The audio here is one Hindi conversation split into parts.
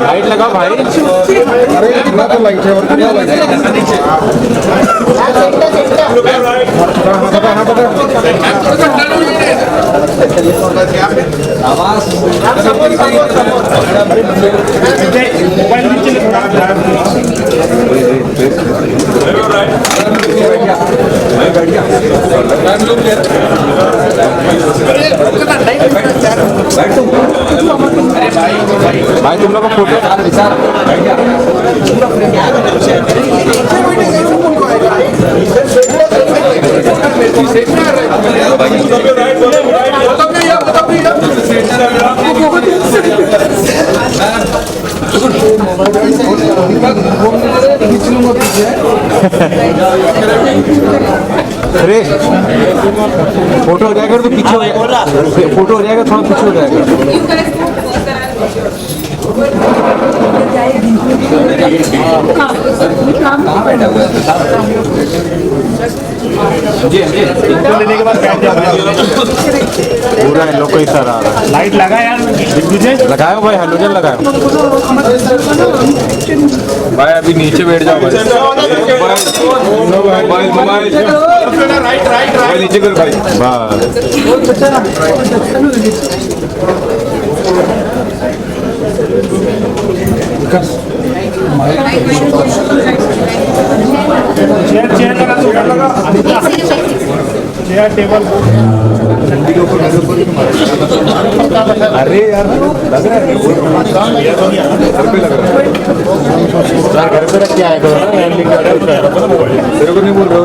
लाइट लगाओ भाई। अरे कितना तो लाइट है और कितना लाइट है। भाई तुम लोग का फोटो अरे फोटो हो जाएगा तो पीछे हो जाएगा, फोटो हो जाएगा थोड़ा पीछे हो जाएगा। लेने के बाद बैठ जाओ। पूरा इन लोग को इशारा आ रहा है। लाइट लगा यार तुझे लगाओ भाई, हेलोजन लगाओ भाई। अभी नीचे बैठ जाओ भाई, भाई नीचे कर भाई। चेयर लगा चेयर टेबल। अरे यार लग रहा है घर पे रख के आएगा तेरे को नहीं बोल रहा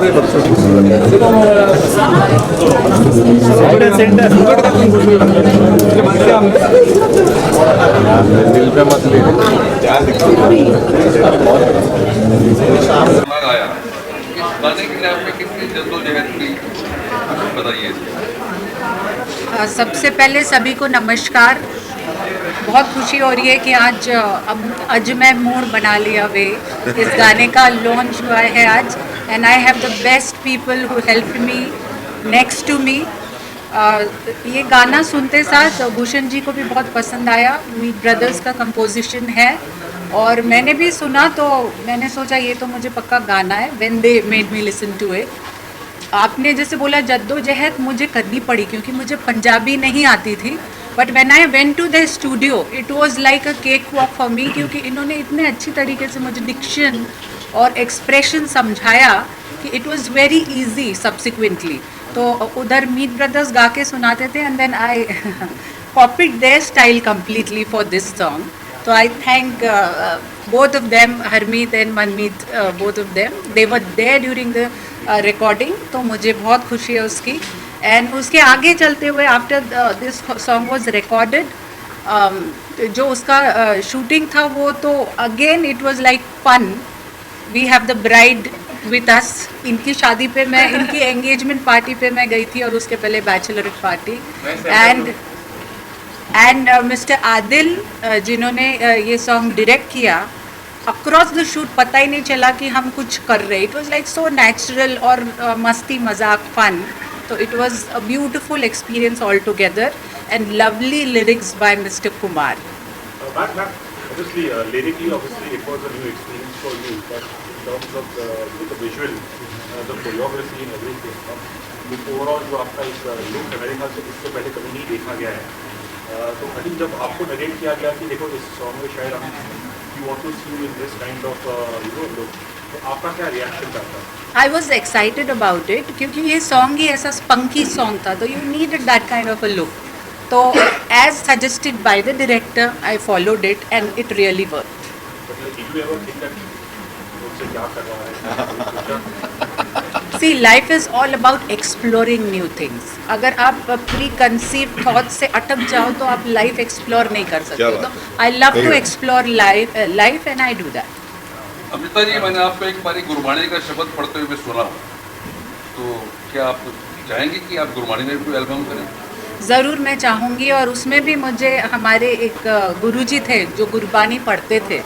दिल पे मत ले। आया इस गाने के लिए आपने कितनी जद्दोजहद की, बताइए। सबसे पहले सभी को नमस्कार। बहुत खुशी हो रही है कि आज अब मैं मूड बना लिया वे इस गाने का लॉन्च हुआ है आज, and I have the best people who help me next to me. ये गाना सुनते साथ भूषण जी को भी बहुत पसंद आया। मीत ब्रदर्स का कंपोजिशन है और मैंने भी सुना तो मैंने सोचा ये तो मुझे पक्का गाना है। When they made me listen to it. आपने जैसे बोला जद्दोजहद मुझे करनी पड़ी क्योंकि मुझे पंजाबी नहीं आती थी, but when I went to the studio it was like a cake walk for me, क्योंकि इन्होंने इतने अच्छी तरीके से मुझे डिक्शन और एक्सप्रेशन समझाया कि it was very easy subsequently. तो उधर मीत ब्रदर्स गा के सुनाते थे and then I copied their style completely for this song. तो I thank both of them, Harmeet and Manmeet, both of them, they were there during the recording। तो मुझे बहुत खुशी है उसकी। एंड उसके आगे चलते हुए after this song was recorded, जो उसका शूटिंग था वो तो again it was like fun. We have the bride with us. इनकी शादी पे मैं, इनकी एंगेजमेंट पार्टी पे मैं गई थी और उसके पहले Bachelorette party. And mister Adil जिन्होंने ये सॉन्ग डायरेक्ट किया, अक्रॉस द शूट पता ही नहीं चला कि हम कुछ कर रहे। It was like so natural और मस्ती मजाक फन। तो it was a beautiful experience all together and lovely lyrics by mister Kumar. Obviously, lyrically, obviously, it was a new experience for you. But in terms of the visual, the choreography and everything, overall जो आपका एक लुक है मेरे ख्याल से इससे पहले कभी नहीं देखा गया है। तो आई थिंक जब आपको नरेट किया गया कि देखो इस सॉन्ग में शायद हम you want to see in this kind of look, तो आपका क्या रिएक्शन था? I was excited about it क्योंकि ये सॉन्ग ही ऐसा स्पंकी सॉन्ग था, तो you needed that kind of a look. तो as suggested by the director I followed it and it really worked. See, life is all about exploring new things. अगर आप प्री कंसीव थॉट से अटक जाओ तो आप लाइफ एक्सप्लोर नहीं कर सकते। तो I love to explore life and I do that. Amrita ji, मैंने आपको एक बारी गुरबाणी का शब्द पढ़ते हुए सुना, तो क्या आप चाहेंगे कि आप गुरबाणी में कोई एल्बम करें? ज़रूर मैं चाहूँगी, और उसमें भी मुझे हमारे एक गुरुजी थे जो गुरबानी पढ़ते थे,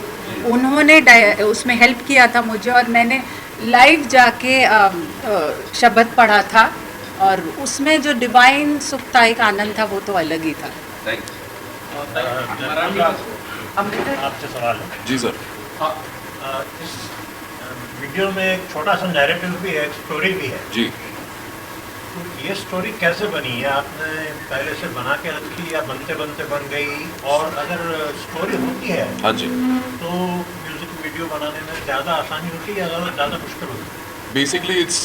उन्होंने उसमें हेल्प किया था मुझे, और मैंने लाइव जाके शब्द पढ़ा था और उसमें जो डिवाइन सुख था, एक आनंद था, वो तो अलग ही था। आपसे सवाल है। जी सर। इस वीडियो में एक छोटा सा नैरेटिव भी है, एक स्टोरी भी है। जी। तो ये स्टोरी कैसे बनी है? आपने पहले से बना के रखी या बनते बनते बन गई? और अगर स्टोरी होती है हाँ जी। तो म्यूजिक वीडियो बनाने में ज़्यादा आसानी होती है या ज़्यादा मुश्किल होती है? बेसिकली इट्स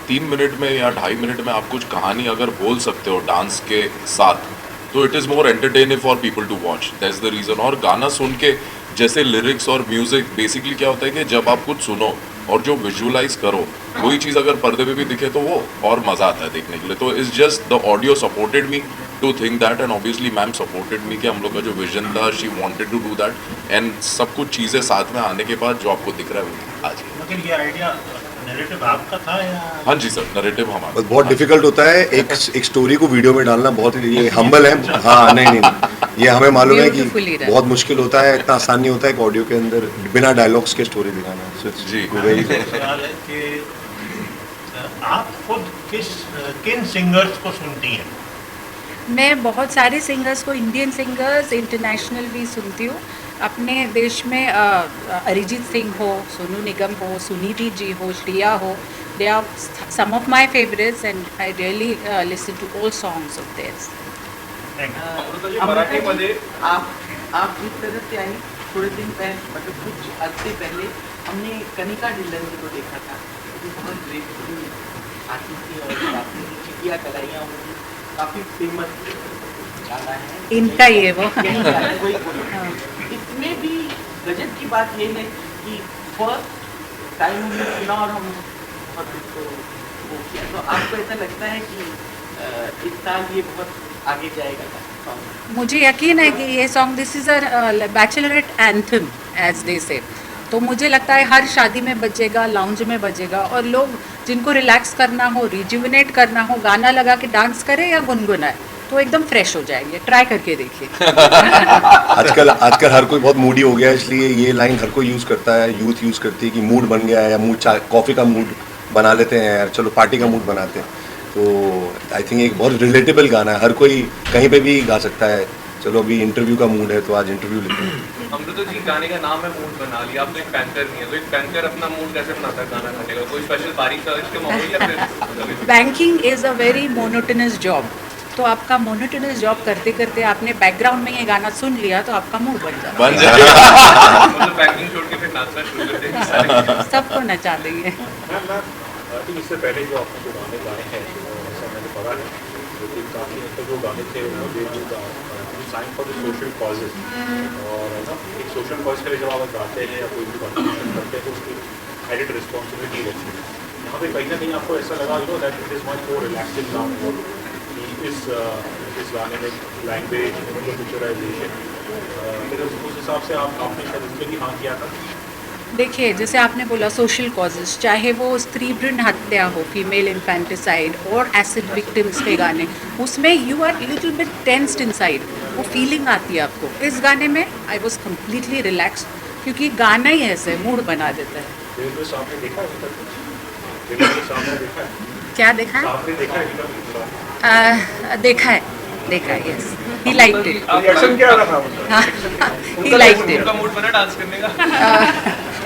3 मिनट में या 2.5 मिनट में आप कुछ कहानी अगर बोल सकते हो डांस के साथ, तो it is more entertaining for people to watch. That's the reason. और गाना सुन के जैसे लिरिक्स और म्यूज़िक बेसिकली क्या होता है कि जब आप कुछ सुनो और जो विजुअलाइज करो वही चीज़ अगर पर्दे पे भी दिखे तो वो और मज़ा आता है देखने के लिए। तो it's just the audio supported me to think that, and obviously ma'am supported me कि हम लोग का जो विजन था, she wanted to do that, and सब कुछ चीज़ें साथ में आने के बाद जो आपको दिख रहा है वो आज। मगर ये आइडिया नैरेटिव आपका था या? हाँ जी सर, नरेटिव हमारा। बस बहुत डिफिकल्ट होता है एक स्टोरी को वीडियो में डालना, बहुत ये हम्बल है। हाँ नहीं, ये हमें मालूम है कि Beautifully done. बहुत मुश्किल होता है, इतना आसान नहीं होता है एक ऑडियो के अंदर बिना डायलॉग्स के स्टोरी दिखाना। So it's ji. very सवाल है कि आप खुद किन सिंगर्स को सुनती हैं? मैं बहुत सारे सिंगर्स को, इंडियन सिंगर्स, इंटरनेशनल भी सुनती हूँ। अपने देश में अरिजीत सिंह हो, सोनू निगम हो, सुनीति जी हो, श्रेया हो, they are some of my favourites and I really listen to all songs of theirs. मराठीमध्ये आप जिस तरह से आई, थोड़े दिन पहले मतलब कुछ अर्से पहले हमने कनिका ढिल्लन जी को देखा था, जो बहुत ग्रेटफुल आती थी और काफ़ी चिड़िया कलाइयाँ होती, काफ़ी फेमस गाना है इनका ही है वो। वही इसमें भी गजब की बात ये है कि फर्स्ट टाइम हमने सुना और हम बहुत उसको वो किया। तो आपको ऐसा लगता है कि इस साल ये बहुत आगे जाएगा सॉन्ग? मुझे यकीन है कि ये song, this is a bachelorette anthem as they say, तो मुझे लगता है हर शादी में बजेगा, लाउंज में बजेगा, और लोग जिनको रिलैक्स करना हो, रिजुविनेट करना हो, गाना लगा के डांस करे या गुनगुनाए तो एकदम फ्रेश हो जाएंगे। ट्राई करके देखिए। आजकल हर कोई बहुत मूडी हो गया है, इसलिए ये लाइन हर कोई यूज़ करता है, यूथ यूज़ करती है कि मूड बन गया है या मूड कॉफ़ी का मूड बना लेते हैं यार, चलो पार्टी का मूड बनाते हैं। तो आई थिंक एक बहुत रिलेटेबल गाना है, हर कोई कहीं पे भी गा सकता है। चलो अभी इंटरव्यू का मूड है तो आज इंटरव्यू लेते हैं। अमृता जी, गाने का नाम है मूड बना लिया, आप तो एक बैंकर नहीं है, तो एक बैंकर अपना मूड कैसे बनाता है गाना गाने का? कोई स्पेशल बारिश का इसके माहौल या फिर? Banking is a very monotonous job, तो आपका मोनोटोनस जॉब करते करते आपने बैकग्राउंड में ये गाना सुन लिया तो आपका मूड बन जाता बन जाएगा। मतलब बैंकिंग छोड़ के फिर नाचना शुरू कर देंगे? है। सबको नचा देंगे। मैम आई थिंक इससे पहले जो आपने जो गाने गाए हैं, ऐसा मैंने पढ़ा है, लेकिन काफ़ी तो जो गाने थे वो sign for the social causes, और ना एक सोशल कॉज के लिए जब आप गाते हैं या कोई भी कॉन्ट्रीब्यूशन करते हैं तो उसकी एडिट रिस्पॉन्सिबिलिटी रहती है। यहाँ पे कहीं ना कहीं आपको ऐसा लगा that it is much more relaxing now कि इस गाने में लैंग्वेज, पिक्चराइजेशन, उस हिसाब से आपने शायद इसमें भी हाँ किया था। देखिए, जैसे आपने बोला सोशल कॉजेस, चाहे वो स्त्री भ्रूण हत्या हो, फीमेल इन्फेंटिसाइड और एसिड विक्टिम्स के गाने, उसमें you are little bit tensed inside, वो फीलिंग आती है आपको। इस गाने में आई वॉज कम्प्लीटली रिलैक्स, क्योंकि गाना ही ऐसे मूड बना देता है। रेलवे सामने देखा है अभी तक? रेलवे सामने देखा है? क्या देखा है? सामने देखा है अभी तक? देखा है, yes, he liked it. Reaction क्या रहा था? He liked it. उनका मूड बना डांस करने का?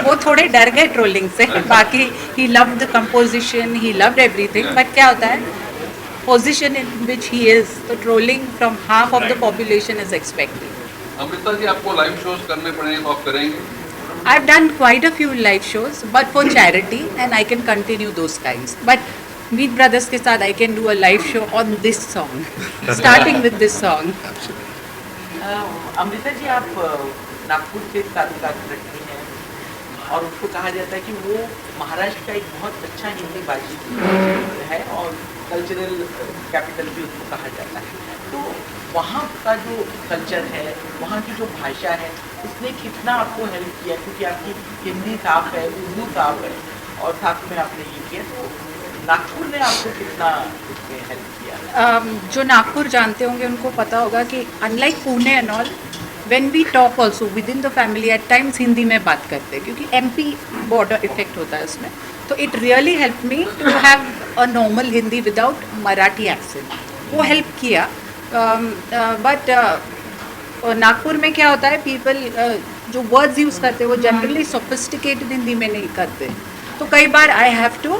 वो थोड़े डर गए ट्रोलिंग से, बाकी he loved the composition, he loved everything, but क्या होता है, position in which he is, तो trolling from half of the population is expected. Amrita ji, आपको लाइव शोज करने पड़ेंगे तो आप करेंगे? I've done quite a few live shows, but for charity, and I can continue those kinds. But Meet Brothers के साथ I can do a live show on this song, starting with this song. Amrita ji, आप नागपुर से ताल्लुकात रखती हैं और उसको कहा जाता है कि वो महाराष्ट्र का एक बहुत अच्छा हिंदी भाषी है और कल्चरल कैपिटल भी उसको कहा जाता है। तो वहाँ का जो कल्चर है, वहाँ की जो भाषा है, उसने कितना आपको हेल्प किया? क्योंकि आपकी हिंदी साफ है, उर्दू साफ है और साथ में आपने ये किया, तो नागपुर ने आपको कितना इसमें हेल्प किया? जो नागपुर जानते होंगे उनको पता होगा कि unlike Pune and all, when we talk also with in the family at times Hindi में बात करते हैं, क्योंकि एमपी बॉर्डर इफेक्ट होता है उसमें, तो it really help me to have a normal Hindi without Marathi accent. वो हेल्प किया, बट नागपुर में क्या होता है, पीपल जो वर्ड्स यूज़ करते हैं वो जनरली सोफिस्टिकेटेड हिंदी में नहीं करते, तो कई बार I have to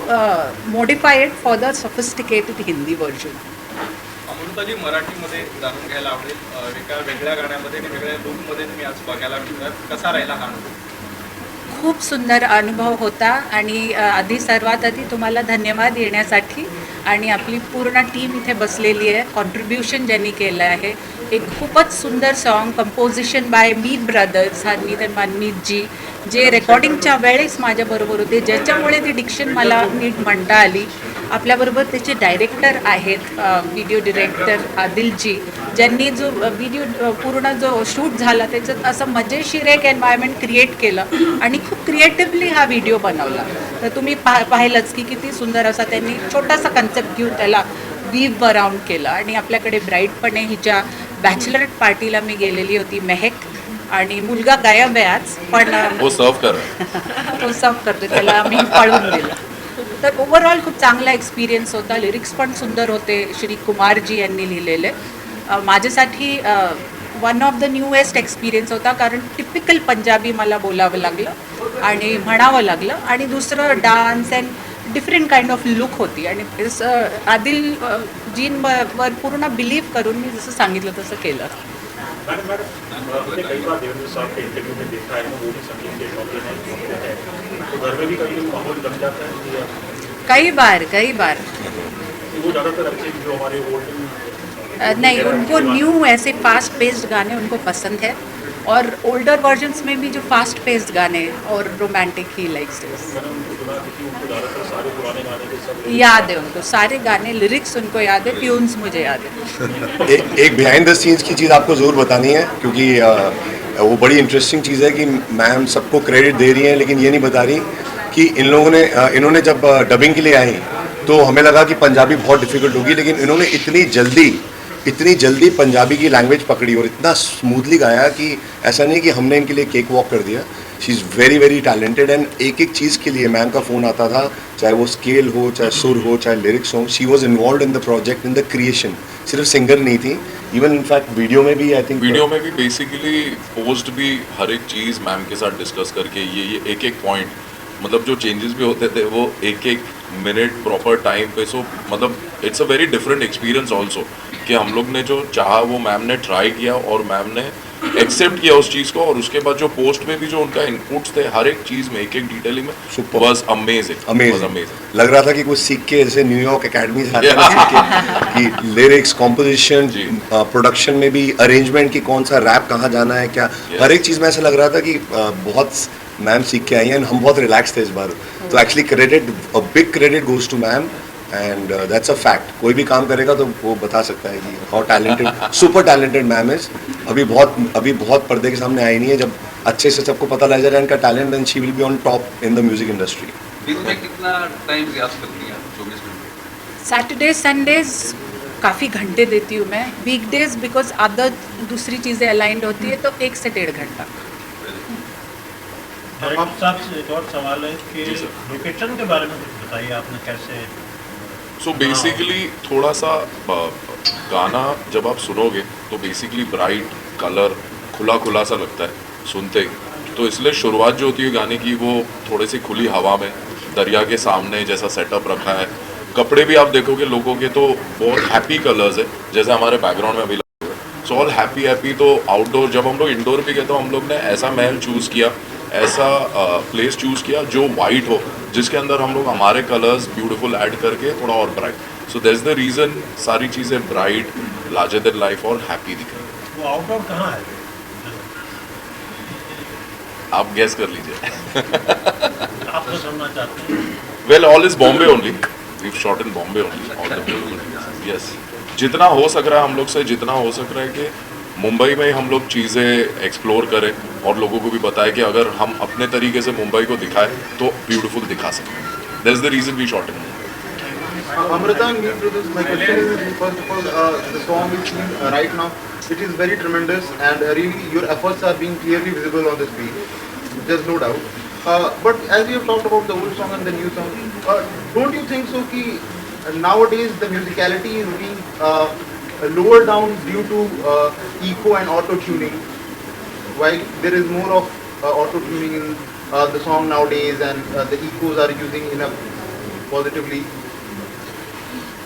modify it for the sophisticated Hindi version. Amrita ji, मराठीमध्ये जाणून घ्यायला आवडेल, एका वेगळ्या गाण्यामध्ये आणि वेगळ्या लुकमध्ये तुम्ही आज बघायला मिळतात, कसा राहिला हा अनुभव? खूप सुंदर अनुभव होता आणि आधी सर्वात आधी तुम्हाला धन्यवाद येण्यासाठी, आणि आपली पूर्ण टीम इथे बसलेली आहे. कॉन्ट्रीब्युशन ज्यांनी केलं आहे, एक खूपच सुंदर सॉन्ग, कंपोजिशन बाय मीत ब्रदर्स, हरमीत आणि मनमीतजी, जे रेकॉर्डिंगच्या वेळेस माझ्याबरोबर होते, ज्याच्यामुळे ती डिक्शन मला नीट म्हणता आली. आपल्याबरोबर त्याचे डायरेक्टर आहेत, व्हिडिओ डिरेक्टर आदिलजी, ज्यांनी जो व्हिडिओ पूर्ण जो शूट झाला त्याच्यात असं मजेशीर एक एन्व्हायरमेंट क्रिएट केलं आणि खूप क्रिएटिव्हली हा व्हिडिओ बनवला. तर तुम्ही पाहिलंच की किती सुंदर असा त्यांनी छोटासा कन्सेप्ट घेऊन त्याला वीव अराउंड केलं. आणि आपल्याकडे ब्राईड पण आहे, हिच्या बॅचलरेट पार्टीला मी गेलेली होती, मेहक, आणि मुलगा गायब आहे आज, पण वो सर्व कर तो सर्व करतो, त्याला आम्ही पळून दिलं. तर ओव्हरऑल खूप चांगला एक्सपिरियन्स होता. लिरिक्स पण सुंदर होते, श्री कुमारजी यांनी लिहिलेले. माझ्यासाठी one of the newest experience होता, कारण टिपिकल पंजाबी मला बोलावं लागलं आणि म्हणावं लागलं, आणि दुसरं dance and different kind of look होती. आणि आदिल जींवर पूर्ण बिलीव करून मी जसं सांगितलं तसं केलं. मैडम हमने कई बार देवेंद्र साहब के इंटरव्यू में देखा है, वो भी संगीत के शौकीन है, तो घर में भी कभी माहौल बन जाता है या कई बार वो ज़्यादातर अच्छे जो हमारे ओल्ड नहीं, उनको न्यू ऐसे फास्ट पेस्ड गाने उनको पसंद है, और ओल्डर वर्जन्स में भी जो फास्ट पेस्ड गाने और रोमांटिक ही लाइक्स. उनको ज़्यादातर सारे पुराने गाने के सब याद है उनको, सारे गाने, लिरिक्स उनको याद है, ट्यून्स मुझे याद है. एक बिहाइंड द सीन्स की चीज़ आपको ज़रूर बतानी है, क्योंकि वो बड़ी इंटरेस्टिंग चीज़ है कि मैम सबको क्रेडिट दे रही हैं लेकिन ये नहीं बता रही कि इन्होंने जब डबिंग के लिए आई तो हमें लगा कि पंजाबी बहुत डिफ़िकल्ट होगी, लेकिन इन्होंने इतनी जल्दी पंजाबी की लैंग्वेज पकड़ी और इतना स्मूथली गाया कि ऐसा नहीं कि हमने इनके लिए केक वॉक कर दिया. She is very very talented, and एक चीज़ के लिए मैम का फ़ोन आता था, चाहे वो स्केल हो, चाहे सुर हो, चाहे लिरिक्स हो. She was involve in the project, in the creation. सिर्फ सिंगर नहीं थी, इवन इनफैक्ट वीडियो में भी, आई थिंक वीडियो में भी बेसिकली पोस्ट भी हर एक चीज़ मैम के साथ डिस्कस करके ये एक पॉइंट, मतलब जो चेंजेस भी होते थे वो एक मिनट प्रॉपर टाइम पे. सो मतलब it's a very different experience also कि हम लोग ने जो चाहा वो मैम ने ट्राई किया और मैम ने एक्सेप्ट किया उस चीज़ को, और उसके बाद जो पोस्ट में भी जो उनका इनपुट्स थे हर एक चीज़ में, एक डिटेलिंग में, वाज अमेजिंग. लग रहा था कि कुछ सीख के, जैसे न्यूयॉर्क एकेडमी से आता है सीख के, कि लिरिक्स, कॉम्पोजिशन, प्रोडक्शन में भी अरेंजमेंट की कौन सा रैप कहाँ जाना है क्या, हर एक चीज़ में ऐसा लग रहा था कि बहुत मैम सीख के आई हैं. हम बहुत रिलैक्स थे इस बार, तो actually big credit goes to ma'am, and that's a fact. कोई भी काम करेगा तो वो बता सकता है कि how talented, super talented ma'am is. अभी बहुत पर्दे के सामने आई नहीं है. जब अच्छे से सबको पता लग जाएगा इनका talent, then she will be on top in the music industry. दिन में कितना टाइम रियाज करती हैं 24 घंटे? सैटरडे संडेज काफ़ी घंटे देती हूँ मैं. वीकडेज बिकॉज अदर दूसरी चीज़ें अलाइंड होती है तो 1 से 1.5 घंटा. डायरेक्टर साहब से एक और सवाल है कि लोकेशन के बारे में कुछ बताइए, आपने कैसे. सो बेसिकली थोड़ा सा गाना जब आप सुनोगे तो बेसिकली ब्राइट कलर खुला सा लगता है सुनते ही, तो इसलिए शुरुआत जो होती है गाने की वो थोड़ी सी खुली हवा में, दरिया के सामने जैसा सेटअप रखा है. कपड़े भी आप देखोगे लोगों के तो बहुत हैप्पी कलर्स है, जैसे हमारे बैकग्राउंड में अभी लगे हुए. So all happy. तो आउटडोर, जब हम लोग इंडोर भी गए तो हम लोग ने ऐसा महल चूज़ किया, ऐसा प्लेस चूज़ किया जो वाइट हो, जिसके अंदर हम लोग हमारे कलर्स ब्यूटीफुल ऐड करके थोड़ा और bright. So that's the reason सारी चीज़ें ब्राइट, लार्जर देन लाइफ और हैप्पी दिख रही हैं. वो आउटडोर कहाँ है? आप गेस कर लीजिए. आप तो सुनना चाहते हैं. Well, all is Bombay only. We shot in Bombay only. All the beautiful. Yes, जितना हो सक रहा है हम लोग से, जितना हो सक रहा है कि मुंबई में हम लोग चीज़ें एक्सप्लोर करें और लोगों को भी बताएं कि अगर हम अपने तरीके से मुंबई को दिखाएं तो ब्यूटीफुल दिखा सकते हैं. That's the reason we shot in Mumbai. Amrita and Meet Brothers, my question is, first of all, the song is right now, it is very tremendous, and really your efforts are being clearly visible on this beat. There's no doubt. But as we have talked about the old song and the new song, don't you think so कि nowadays the musicality is being lower down due to echo and auto tuning, while there is more of auto tuning in the song nowadays, and the echos are using in a positively.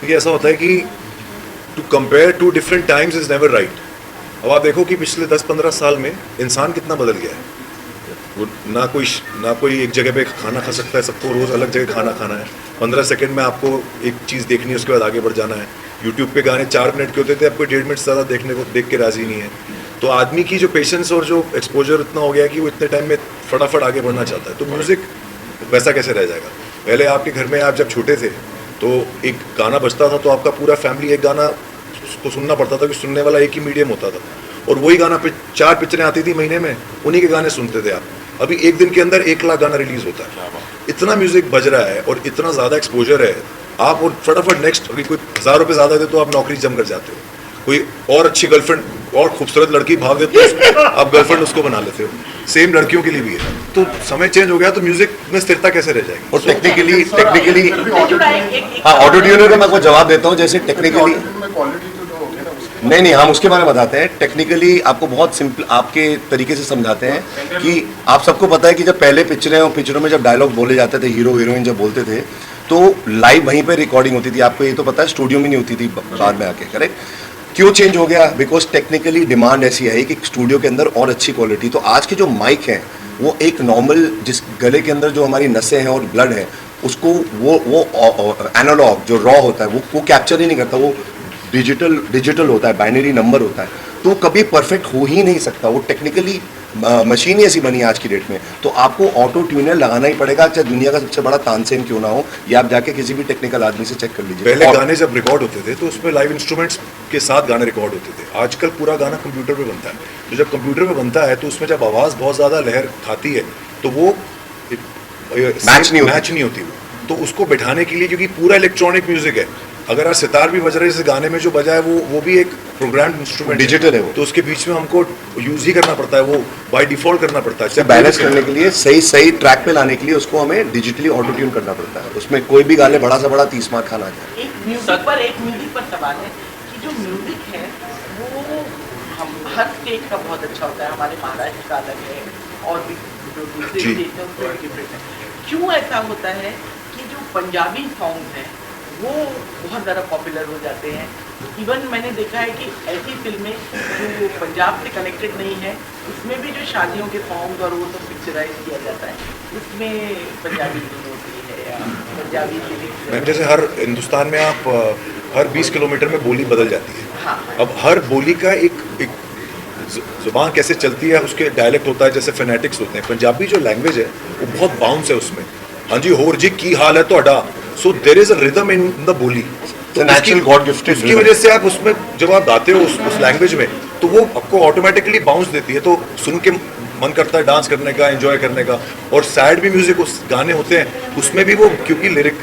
ये ऐसा होता है कि to compare two different times is never right. अब आप देखो कि पिछले 10-15 साल में इंसान कितना बदल गया है। वो ना कोई एक जगह पे खाना खा सकता है, सबको रोज़ अलग जगह खाना खाना है। 15 सेकंड में आपको एक चीज़ देखनी है, उसके बाद आगे बढ़ जाना है। यूट्यूब पे गाने 4 मिनट के होते थे, आपको 1.5 मिनट से ज़्यादा देख के राजी नहीं है। तो आदमी की जो पेशेंस और जो एक्सपोजर इतना हो गया है कि वो इतने टाइम में फटाफट आगे बढ़ना चाहता है। तो म्यूज़िक वैसा कैसे रह जाएगा? पहले आपके घर में आप जब छोटे थे तो एक गाना बजता था तो आपका पूरा फैमिली एक गाना को सुनना पड़ता था, कि सुनने वाला एक ही मीडियम होता था, और वही गाना 4 पिक्चरें आती थी महीने में, उन्हीं के गाने सुनते थे आप। अभी एक दिन के अंदर 1 लाख गाना रिलीज होता है। इतना म्यूजिक बज रहा है और इतना ज़्यादा एक्सपोजर है, आप और फटाफट नेक्स्ट, अभी कोई 1000 रुपये ज़्यादा दे तो आप नौकरी जम कर जाते हो। कोई और अच्छी गर्लफ्रेंड और खूबसूरत लड़की भाग देते हो, आप गर्लफ्रेंड उसको बना लेते हो। सेम लड़कियों के लिए भी है। तो समय चेंज हो गया तो म्यूजिक में स्थिरता कैसे रह जाएगी? और टेक्निकली हाँ, ऑटो ट्यूनर का मैं आपको जवाब देता हूँ। जैसे टेक्निकली नहीं, हम उसके बारे में बताते हैं। टेक्निकली आपको बहुत सिंपल आपके तरीके से समझाते हैं कि आप सबको पता है कि जब पहले पिक्चरों में जब डायलॉग बोले जाते थे, हीरो हीरोइन जब बोलते थे तो लाइव वहीं पे रिकॉर्डिंग होती थी। आपको ये तो पता है, स्टूडियो में नहीं होती थी बाद में आके। करेक्ट? क्यों चेंज हो गया? बिकॉज टेक्निकली डिमांड ऐसी है कि स्टूडियो के अंदर और अच्छी क्वालिटी। तो आज के जो माइक हैं वो एक नॉर्मल, जिस गले के अंदर जो हमारी नसें हैं और ब्लड है, उसको वो एनालॉग जो रॉ होता है वो कैप्चर ही नहीं करता। वो डिजिटल होता है, बाइनरी नंबर होता है, तो कभी परफेक्ट हो ही नहीं सकता। वो टेक्निकली मशीन ही ऐसी बनी है आज की डेट में। तो आपको ऑटो ट्यूनर लगाना ही पड़ेगा, चाहे दुनिया का सबसे बड़ा तानसेन क्यों ना हो। या आप जाके किसी भी टेक्निकल आदमी से चेक कर लीजिए। पहले गाने जब रिकॉर्ड होते थे तो उसमें लाइव इंस्ट्रूमेंट्स के साथ गाने रिकॉर्ड होते थे। आजकल पूरा गाना कंप्यूटर पे बनता है। तो जब कंप्यूटर पे बनता है तो उसमें जब आवाज़ बहुत ज़्यादा लहर खाती है तो वो मैच नहीं होती वो। तो उसको बैठाने के लिए, क्योंकि पूरा इलेक्ट्रॉनिक म्यूजिक है, अगर आज सितार भी बज रहा है, जैसे गाने में जो बजा है वो भी एक प्रोग्राम इंस्ट्रूमेंट डिजिटल है वो। तो उसके बीच में हमको यूज ही करना पड़ता है, वो बाय डिफॉल्ट करना पड़ता है। बैलेंस करने के लिए, सही ट्रैक पे लाने के लिए उसको हमें डिजिटली ऑटो ट्यून करना पड़ता है। उसमें कोई भी गाने बड़ा से बड़ा 30 मार खाना जाए। एक म्यूजिक पर सवाल है कि जो म्यूजिक है वो हम हर स्टेट का बहुत अच्छा होता है। हमारे महाराष्ट्र का अलग है और भी जो दूसरे स्टेट है उसका डिफरेंट है। क्यों ऐसा होता है कि जो पंजाबी सॉन्ग हैं वो बहुत ज़्यादा पॉपुलर हो जाते हैं? इवन मैंने देखा है कि ऐसी फिल्में जो पंजाब से कनेक्टेड नहीं है, उसमें भी जो शादियों के सॉन्ग और वो सब पिक्चराइज किया जाता है, उसमें पंजाबी धुन होती है या पंजाबी लिरिक्स। मैम, जैसे हर हिंदुस्तान में आप हर 20 किलोमीटर में बोली बदल जाती है। हाँ। अब हर बोली का एक जुबान कैसे चलती है, उसके डायलेक्ट होता है, जैसे फेनेटिक्स होते हैं। पंजाबी जो लैंग्वेज है वो बहुत बाउंस है उसमें। हाँ जी, होर जी की हाल है तोड़ा, so there is a rhythm in the boli. तो नेचुरल गॉड गिफ्टेड, उसकी वजह से आप उसमें जब आप गाते हो उस लैंग्वेज में, तो वो आपको ऑटोमेटिकली बाउंस देती है। तो सुन के मन करता है डांस करने का, एंजॉय करने का। और सैड भी म्यूजिक उस गाने होते हैं, उसमें भी वो, क्योंकि लिरिक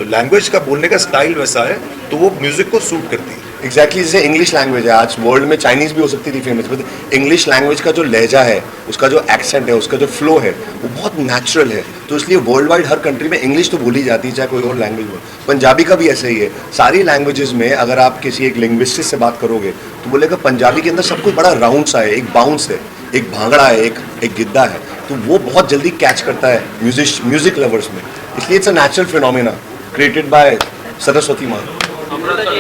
लैंग्वेज का बोलने का स्टाइल वैसा है, तो वो म्यूजिक को सूट करती है। एग्जैक्टली जैसे इंग्लिश लैंग्वेज है, आज वर्ल्ड में चाइनीज़ भी हो सकती थी फेमस, बट इंग्लिश लैंग्वेज का जो लहजा है, उसका जो एक्सेंट है, उसका जो फ्लो है, वो बहुत नेचुरल है। तो इसलिए वर्ल्ड वाइड हर कंट्री में इंग्लिश तो बोली जाती है, चाहे कोई और लैंग्वेज हो। पंजाबी का भी ऐसा ही है। सारी लैंग्वेजेस में अगर आप किसी एक लिंग्विस्टिक से बात करोगे तो बोलेगा पंजाबी के अंदर सब कुछ बड़ा राउंड सा है, एक बाउंस है, एक भांगड़ा है, एक गिद्दा है। तो वो बहुत जल्दी कैच करता है म्यूजिक लवर्स में। इसलिए it's a natural phenomena created by Saraswati माँ। अमृता जी,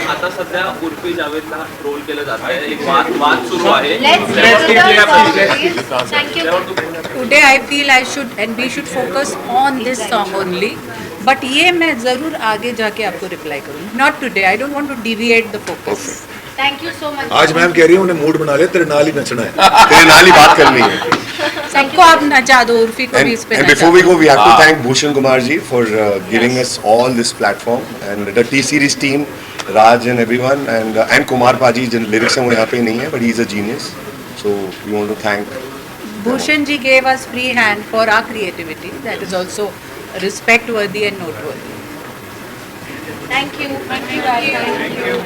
आता सध्या उर्फी जावेदला रोल केलं जात आहे, एक वाद सुरू आहे. Today I feel I should and we should focus on this song only. But ये मैं ज़रूर आगे जाके आपको रिप्लाई करूँगी. Not today. I don't want to deviate the focus. Thank you so much. आज मैम कह रही है उन्हें मूड बना लिया, तेरे नाल ही नचना है, तेरे नाल ही बात करनी है। सबको आप नचा दो, उर्फी को भी इस पे And before we go, we have to thank Bhushan Kumar ji for giving us all this platform, and the T series team, Raj and everyone, and Kumar Paji, Jin lyrics हैं वो यहाँ पे नहीं है, but he is a genius. So we want to thank. Bhushan ji gave us free hand for our creativity. That is also respect worthy and noteworthy. Thank you. Thank you guys. Thank you.